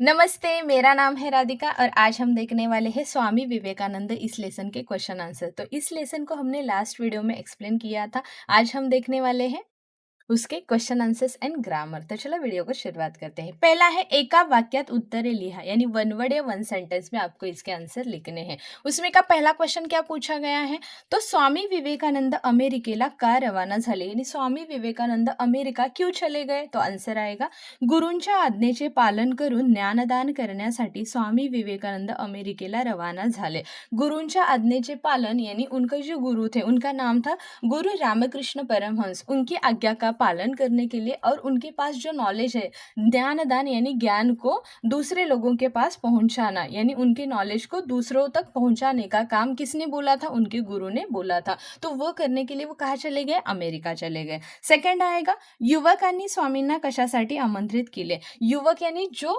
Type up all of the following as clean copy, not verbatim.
नमस्ते, मेरा नाम है राधिका और आज हम देखने वाले हैं स्वामी विवेकानंद इस लेसन के क्वेश्चन आंसर। तो इस लेसन को हमने लास्ट वीडियो में एक्सप्लेन किया था। आज हम देखने वाले हैं उसके क्वेश्चन आंसर्स एंड ग्रामर। तो चलो वीडियो को शुरुआत करते हैं। पहला है एका वाक्यात उत्तरे लिहा, यानी वन वर्ड या वन सेंटेंस में आपको इसके आंसर लिखने हैं। उसमें का पहला क्वेश्चन क्या पूछा गया है, तो स्वामी विवेकानंद अमेरिकेला का रवाना झाले, यानी स्वामी विवेकानंद अमेरिका क्यों चले गए? तो आंसर आएगा गुरूंच्या आज्ञेचे पालन करून ज्ञानदान करण्यासाठी स्वामी विवेकानंद अमेरिकेला रवाना झाले। गुरूंच्या आज्ञेचे पालन यानी उनके जो गुरु थे उनका नाम था गुरु रामकृष्ण परमहंस। उनकी आज्ञा का पालन करने के लिए और उनके पास जो नॉलेज है, ज्ञानदान यानी ज्ञान को दूसरे लोगों के पास पहुंचाना, यानी उनके नॉलेज को दूसरों तक पहुंचाने का काम किसने बोला था? उनके गुरु ने बोला था। तो वो करने के लिए वो कहाँ चले गए? अमेरिका चले गए। सेकंड आएगा युवकांनी स्वामींना कशासाठी आमंत्रित केले। युवक यानी जो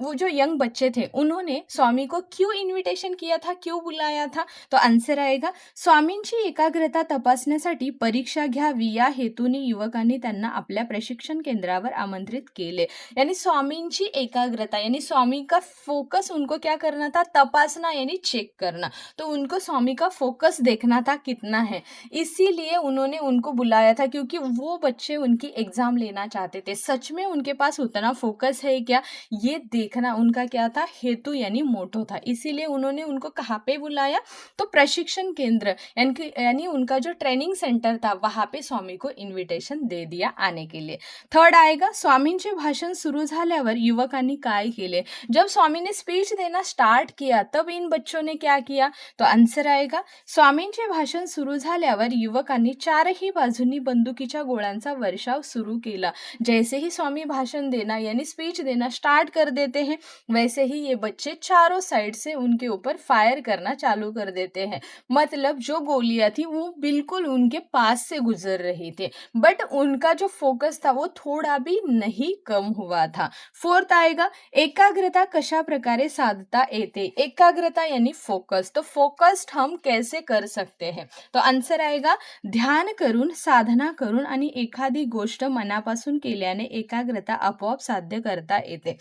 वो जो यंग बच्चे थे उन्होंने स्वामी को क्यों इन्विटेशन किया था, क्यों बुलाया था? तो आंसर आएगा स्वामींची एकाग्रता तपासण्यासाठी परीक्षा घ्यावी या हेतूने युवकांनी त्यांना आपल्या प्रशिक्षण केंद्रावर आमंत्रित केले। यानी स्वामींची एकाग्रता यानी स्वामी का फोकस उनको क्या करना था? तपासना यानी चेक करना। तो उनको स्वामी का फोकस देखना था कितना है, इसीलिए उन्होंने उनको बुलाया था, क्योंकि वो बच्चे उनकी एग्जाम लेना चाहते थे। सच में उनके पास उतना फोकस है क्या, ये देखना उनका क्या था? हेतु यानी मोटो था। इसीलिए उन्होंने उनको कहाँ पे बुलाया? तो प्रशिक्षण केंद्र यानी उनका जो ट्रेनिंग सेंटर था वहां पे स्वामी को इन्विटेशन दे दिया आने के लिए। थर्ड आएगा स्वामींचे भाषण सुरू झाल्यावर युवकांनी काय केले। जब स्वामी ने स्पीच देना स्टार्ट किया तब इन बच्चों ने क्या किया? तो आंसर आएगा स्वामींचे भाषण सुरू झाल्यावर युवकांनी चारही बाजूंनी बंदुकीच्या गोळ्यांचा वर्षाव सुरू केला। जैसे ही स्वामी भाषण देना यानी स्पीच देना स्टार्ट कर देते हैं, वैसे ही ये बच्चे चारों साइड से उनके ऊपर फायर करना चालू कर देते हैं। मतलब जो गोलियां थी वो बिल्कुल उनके पास से गुजर रही थी, बट उनका जो फोकस था वो थोड़ा भी नहीं कम हुआ था। फोर्थ आएगा एकाग्रता कशा प्रकारे साधता येते। एकाग्रता यानी फोकस, तो फोकस्ड हम कैसे कर सकते हैं? तो आंसर आएगा ध्यान करून, साधना करून आणि एखादी गोष्ट मनापासून केल्याने एकाग्रता आपोआप साध्य करता येते।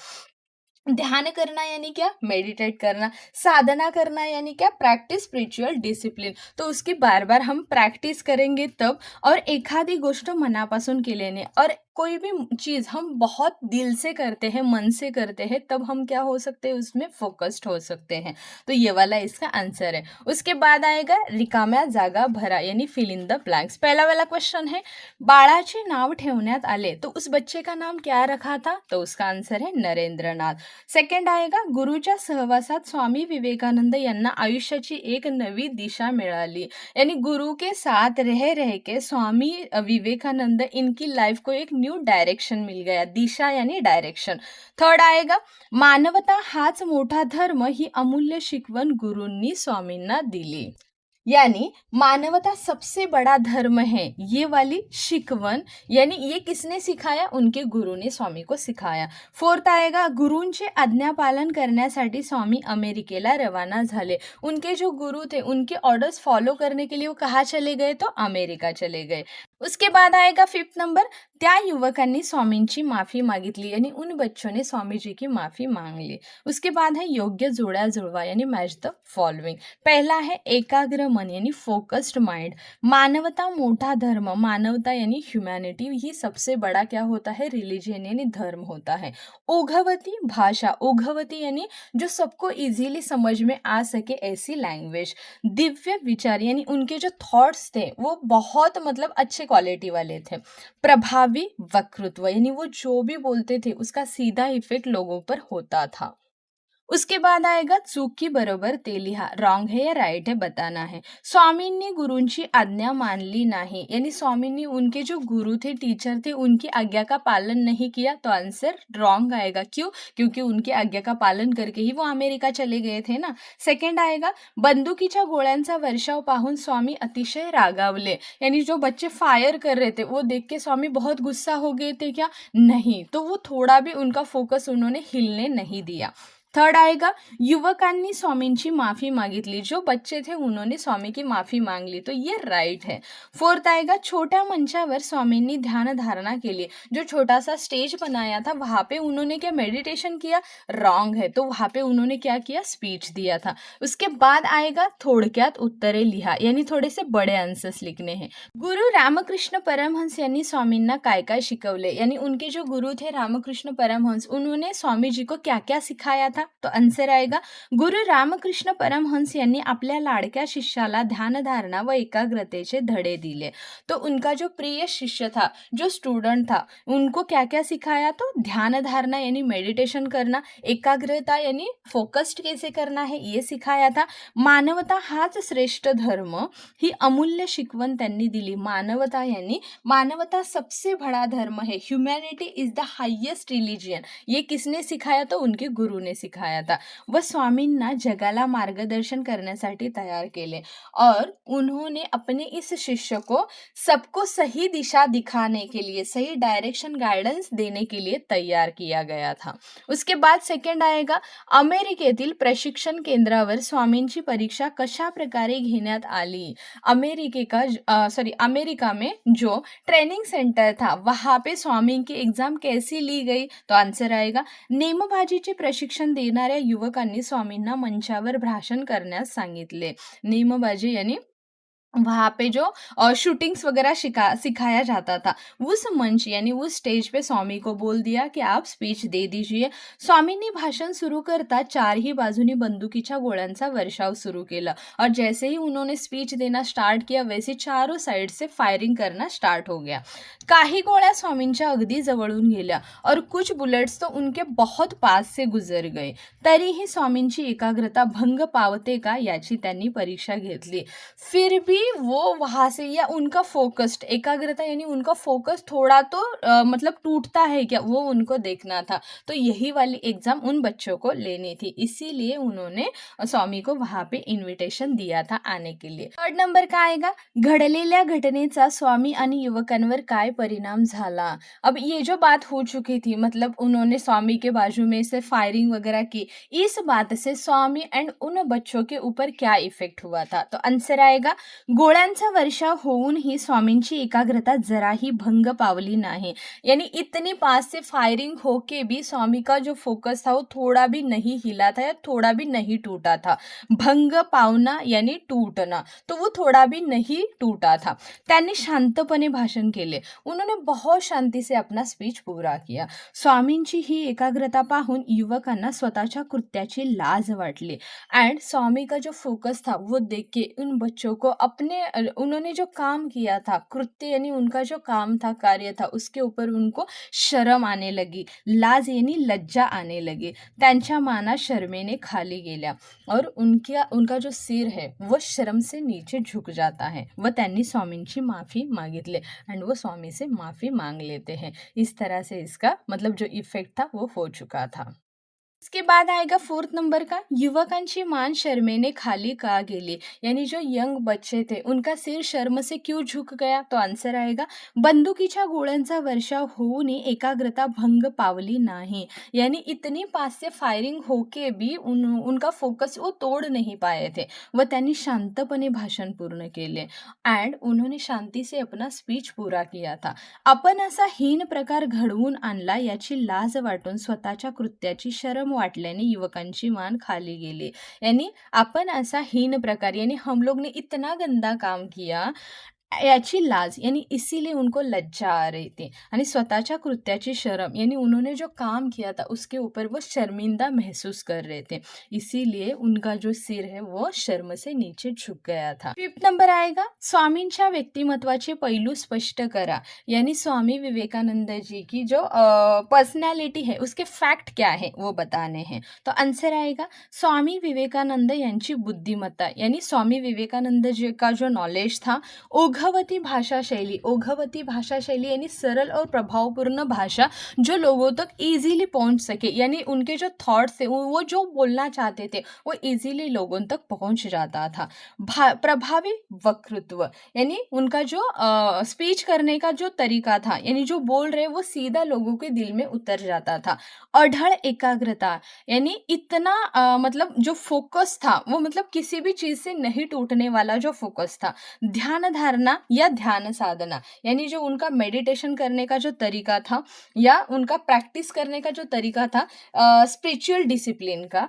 ध्यान करना यानी क्या? मेडिटेट करना। साधना करना यानी क्या? Practice spiritual discipline. तो उसकी बार बार हम प्रैक्टिस करेंगे तब, और एखादी गोष्ट मनापासून केल्याने, और कोई भी चीज हम बहुत दिल से करते हैं, मन से करते हैं, तब हम क्या हो सकते हैं? उसमें फोकस्ड हो सकते हैं। तो ये वाला इसका आंसर है। उसके बाद आएगा रिकाम्या जागा भरा यानी फिल इन द ब्लैंक्स। पहला वाला क्वेश्चन है बाळाचे नाव ठेवण्यात आले, तो उस बच्चे का नाम क्या रखा था? तो उसका आंसर है नरेंद्रनाथ। सेकंड आएगा गुरुच्या सहवासात स्वामी विवेकानंद यांना आयुष्याची एक नवी दिशा मिळाली। यानी गुरु के साथ रह रह के स्वामी विवेकानंद इनकी लाइफ को एक न्यू डायरेक्शन मिल गया। दिशा यानी डायरेक्शन। थर्ड आएगा मानवता हाच मोठा धर्म ही अमूल्य शिकवण गुरूंनी स्वामींना दिली। यानी मानवता सबसे बड़ा धर्म है, ये वाली शिकवण यानी ये किसने सिखाया? उनके गुरु ने स्वामी को सिखाया। फोर्थ आएगा गुरूंचे आज्ञा पालन करण्यासाठी स्वामी अमेरिकेला रवाना झाले। उनके जो गुरु थे उनके ऑर्डर्स फॉलो करने के लिए वो कहाँ चले गए? तो अमेरिका चले गए। उसके बाद आएगा फिफ्थ नंबर त्या युवकांनी स्वामींची माफी मागितली, यानी उन बच्चों ने स्वामी जी की माफी मांग ली। उसके बाद है योग्य जोड़ा जुड़वा यानी मैच द फॉलोइंग। पहला है एकाग्र मन यानी फोकस्ड माइंड। मानवता मोटा धर्म, मानवता यानी ह्यूमैनिटी, ही सबसे बड़ा क्या होता है? रिलीजन यानी धर्म होता है। ओघवती भाषा, ओघवती यानी जो सबको इजीली समझ में आ सके ऐसी लैंग्वेज। दिव्य विचार यानी उनके जो थॉट्स थे वो बहुत मतलब अच्छे क्वालिटी वाले थे। प्रभावी वक्तृत्व यानी वो जो भी बोलते थे उसका सीधा इफेक्ट लोगों पर होता था। उसके बाद आएगा चूक की बरोबर ते लिहा, रॉन्ग है या राइट है बताना है। स्वामींनी गुरूंची आज्ञा मानली नाही, यानी स्वामींनी उनके जो गुरु थे, टीचर थे, उनकी आज्ञा का पालन नहीं किया, तो आंसर रॉन्ग आएगा। क्यों? क्योंकि उनकी आज्ञा का पालन करके ही वो अमेरिका चले गए थे ना। सेकंड आएगा बंदुकीच्या गोळ्यांचा वर्षाव पाहून स्वामी अतिशय रागावले, यानी जो बच्चे फायर कर रहे थे वो देख के स्वामी बहुत गुस्सा हो गए थे क्या? नहीं, तो वो थोड़ा भी उनका फोकस उन्होंने हिलने नहीं दिया। थर्ड आएगा युवकांनी स्वामींची माफी मागितली, जो बच्चे थे उन्होंने स्वामी की माफी मांग ली, तो ये राइट है। फोर्थ आएगा छोट्या मंचावर स्वामींनी ध्यान धारणा के लिए, जो छोटा सा स्टेज बनाया था वहां पे उन्होंने क्या मेडिटेशन किया, रॉन्ग है, तो वहां पे उन्होंने क्या किया, स्पीच दिया था। उसके बाद आएगा थोडक्यात उत्तरे लिहा, यानी थोड़े से बड़े आंसर्स लिखने हैं। गुरु रामकृष्ण परमहंस यांनी स्वामींना काय काय शिकवले, यानी उनके जो गुरु थे रामकृष्ण परमहंस, उन्होंने स्वामी जी को क्या क्या सिखाया था, तो आंसर आएगा गुरु रामकृष्ण परमहंस यांनी आपल्या लाडक्या शिष्याला ध्यानधारणा व एकाग्रतेचे धडे दिले। तो उनका जो प्रिय शिष्य था, जो स्टूडेंट था, उनको क्या क्या सिखाया, तो ध्यान धारणा यानी मेडिटेशन करना, एकाग्रता यानी फोकस्ड कैसे करना है ये सिखाया था। मानवता हाच श्रेष्ठ धर्म ही अमूल्य शिकवण त्यांनी दिली। मानवता यानी मानवता सबसे बड़ा धर्म है, humanity is the highest religion, ये किसने सिखाया, तो उनके गुरु ने सिखाया था। व स्वामींना जगाला मार्गदर्शन करण्यासाठी तयार केले और उन्होंने अपने इस शिष्य को सबको सही दिशा दिखाने के लिए, सही डायरेक्शन गाइडेंस देने के लिए तैयार किया गया था। उसके बाद सेकंड आएगा अमेरिकेतील प्रशिक्षण केंद्रावर स्वामींची परीक्षा कशा प्रकारे घेण्यात आली। अमेरिका में जो ट्रेनिंग सेंटर था वहां पे स्वामी की एग्जाम कैसी ली गई, तो आंसर आएगा नेमबाजीचे प्रशिक्षण देणाऱ्या युवकांनी स्वामींना मंचावर भाषण करण्यास सांगितले। नेमबाजी यानी वहाँ पे जो शूटिंग्स वगैरह सिखाया जाता था, उस मंच यानी उस स्टेज पे स्वामी को बोल दिया कि आप स्पीच दे दीजिए। स्वामींनी भाषण सुरू करता चारही बाजूनी बंदुकीच्या गोळ्यांचा वर्षाव सुरू केला और जैसे ही उन्होंने स्पीच देना स्टार्ट किया वैसे चारों साइड से फायरिंग करना स्टार्ट हो गया। काही गोळ्या स्वामींच्या अगदी जवळून गेल्या और कुछ बुलेट्स तो उनके बहुत पास से गुजर गए। तरीही स्वामींची एकाग्रता भंग पावते का याची त्यांनी परीक्षा घेतली। फिर भी वो वहां से या उनका फोकस्ड एकाग्रता यानी उनका फोकस थोड़ा तो मतलब टूटता है क्या, वो उनको देखना था। तो यही वाली एग्जाम उन बच्चों को लेनी थी, इसीलिए उन्होंने स्वामी को वहां पे इन्विटेशन दिया था आने के लिए। थर्ड नंबर का आएगा घडलेल्या घटनेचा स्वामी आणि युवकांवर काय परिणाम झाला। अब ये जो बात हो चुकी थी, मतलब उन्होंने स्वामी के बाजू में से फायरिंग वगैरह की, इस बात से स्वामी एंड उन बच्चों के ऊपर क्या इफेक्ट हुआ था, तो आंसर आएगा गोळ्यांचा वर्षाव होऊनही स्वामींची एकाग्रता जराही भंग पावली नहीं, यानी इतनी पास से फायरिंग होके भी स्वामी का जो फोकस था वो थोड़ा भी नहीं हिला था या थोड़ा भी नहीं टूटा था। भंग पावना यानी टूटना, तो वो थोड़ा भी नहीं टूटा था। त्यांनी शांतपणे भाषण केले, उन्होंने बहुत शांति से अपना स्पीच पूरा किया। स्वामींची ही एकाग्रता पाहून युवकांना स्वतःच्या कृत्याची लाज वाटली एंड स्वामी का जो फोकस था वो देख के उन बच्चों को उन्होंने जो काम किया था, कृत्य यानी उनका जो काम था, कार्य था, उसके ऊपर उनको शर्म आने लगी, लाज यानी लज्जा आने लगी। त्यांच्या माना शर्मेने खाली गेल्या और उनका जो सिर है वो शर्म से नीचे झुक जाता है। व त्यांनी स्वामींची माफी मागितले एंड वो स्वामी से माफी मांग लेते हैं। इस तरह से इसका मतलब जो इफेक्ट था वो हो चुका था। इसके बाद आएगा फोर्थ नंबर का युवकांची मान शर्मेने खाली का गेली, यानी जो यंग बच्चे थे उनका सिर शर्म से क्यों झुक गया, तो आंसर आएगा बंदुकीच्या गोळ्यांचा वर्षाव होऊनही एकाग्रता भंग पावली नहीं, यानी इतनी पास से फायरिंग होके भी उनका फोकस वो तोड़ नहीं पाए थे व त्यांनी शांतपणे भाषण पूर्ण केले एंड उन्होंने शांति से अपना स्पीच पूरा किया था। आपण असा हीन प्रकार घडवून आणला याची लाज वाटून स्वतःच्या कृत्याची शरम वाटल्याने युवकांची मान खाली गेली, यानी अपन ऐसा हीन प्रकार यानी हम लोग ने इतना गंदा काम किया याची लाज यानी इसीलिए उनको लज्जा आ रही थी यानी स्वतःच्या कृत्याची शर्म यानी उन्होंने जो काम किया था उसके ऊपर वो शर्मिंदा महसूस कर रहे थे, इसीलिए उनका जो सिर है वो शर्म से नीचे झुक गया था। फिफ्थ नंबर आएगा स्वामींच्या व्यक्तिमत्वाचे पैलू स्पष्ट करा, यानी स्वामी विवेकानंद जी की जो पर्सनैलिटी है उसके फैक्ट क्या है वो बताने हैं। तो आंसर आएगा स्वामी विवेकानंद यांची बुद्धिमत्ता, यानी स्वामी विवेकानंद जी का जो नॉलेज था उघड ओघवती भाषा शैली, ओघवती भाषा शैली यानी सरल और प्रभावपूर्ण भाषा जो लोगों तक इजीली पहुंच सके, यानी उनके जो थॉट्स थे वो जो बोलना चाहते थे वो इजीली लोगों तक पहुंच जाता था। प्रभावी वक्तृत्व यानी उनका जो स्पीच करने का जो तरीका था, यानी जो बोल रहे वो सीधा लोगों के दिल में उतर जाता था। अढ़ल एकाग्रता यानी इतना मतलब जो फोकस था वो मतलब किसी भी चीज से नहीं टूटने वाला जो फोकस था। ध्यान धारणा या ध्यान साधना यानी जो उनका मेडिटेशन करने का जो तरीका था या उनका प्रॅक्टिस करने का जो तरीका था स्पिरिच्युअल डिसिप्लिन का,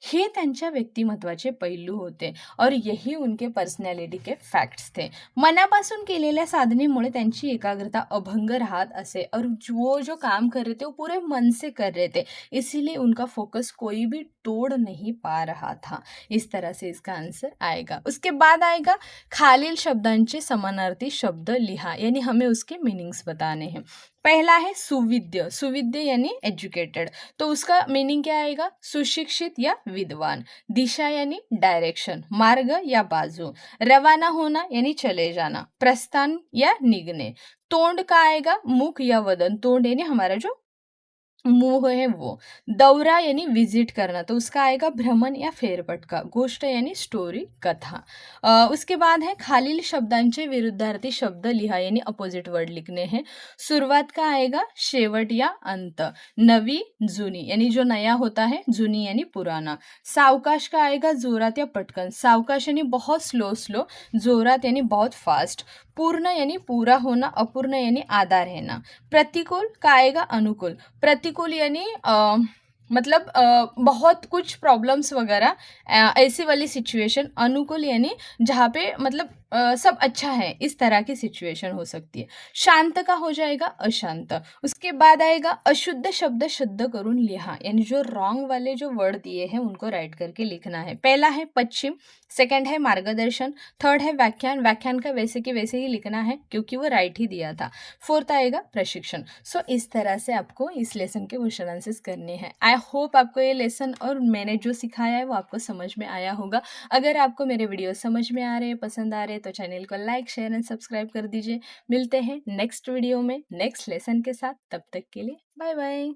हे त्यांच्या व्यक्तिमत्वाचे पैलू होते और यही उनके पर्सनॅलिटी के फॅक्ट्स थे। मनापासून केलेल्या साधनेमुळे त्यांची एकाग्रता अभंग राहत असे और वो जो काम कर रहे थे वो पूरे मन से कर रहे थे, इसीलिए उनका फोकस कोई भी तोड़ नहीं पा रहा था। इस तरह से इसका आंसर आएगा। उसके बाद आएगा खालील शब्दांचे समानार्थी शब्द लिहा, यानी हमें उसके मीनिंग्स बताने हैं। पहला है सुविद्य, सुविद्य यानी एजुकेटेड, तो उसका मीनिंग क्या आएगा? सुशिक्षित या विद्वान। दिशा यानी डायरेक्शन, मार्ग या बाजू। रवाना होना यानी चले जाना, प्रस्थान या निगने। तोंड का आएगा? मुख या वदन, तोंड यानी हमारा जो मुंह है वो। दौरा यानी विजिट करना, तो उसका आएगा भ्रमण या फेरफटका। गोष्ट यानी स्टोरी, कथा। उसके बाद है खालील शब्दांचे विरुद्धार्थी शब्द लिहा, यानी अपोजिट वर्ड लिखने हैं। सुरुवात का आएगा शेवट या अंत। नवी, जुनी यानी जो नया होता है, जुनी यानी पुराना। सावकाश का आएगा जोरात या पटकन, सावकाश यानी बहुत स्लो स्लो, जोरात यानी बहुत फास्ट। पूर्ण यानी पूरा होना, अपूर्ण यानी आधा रहना। प्रतिकूल का आएगा अनुकूल, प्रतिकूल यानी मतलब बहुत कुछ प्रॉब्लम्स वगैरह ऐसी वाली सिचुएशन। अनुकूल यानी जहाँ पे मतलब सब अच्छा है, इस तरह की सिचुएशन हो सकती है। शांत का हो जाएगा अशांत। उसके बाद आएगा अशुद्ध शब्द शुद्ध करून लिहा, यानी जो रॉन्ग वाले जो वर्ड दिए हैं उनको राइट करके लिखना है। पहला है पश्चिम, सेकंड है मार्गदर्शन, थर्ड है व्याख्यान, व्याख्यान का वैसे कि वैसे ही लिखना है क्योंकि वो राइट ही दिया था। फोर्थ आएगा प्रशिक्षण। सो इस तरह से आपको इस लेसन के क्वेश्चन आंसर्स करने हैं। आई होप आपको ये लेसन और मैंने जो सिखाया है वो आपको समझ में आया होगा। अगर आपको मेरे वीडियो समझ में आ रहे हैं, पसंद आ रहे हैं, तो चैनल को लाइक शेयर एंड सब्सक्राइब कर दीजिए। मिलते हैं नेक्स्ट वीडियो में नेक्स्ट लेसन के साथ, तब तक के लिए बाय बाय।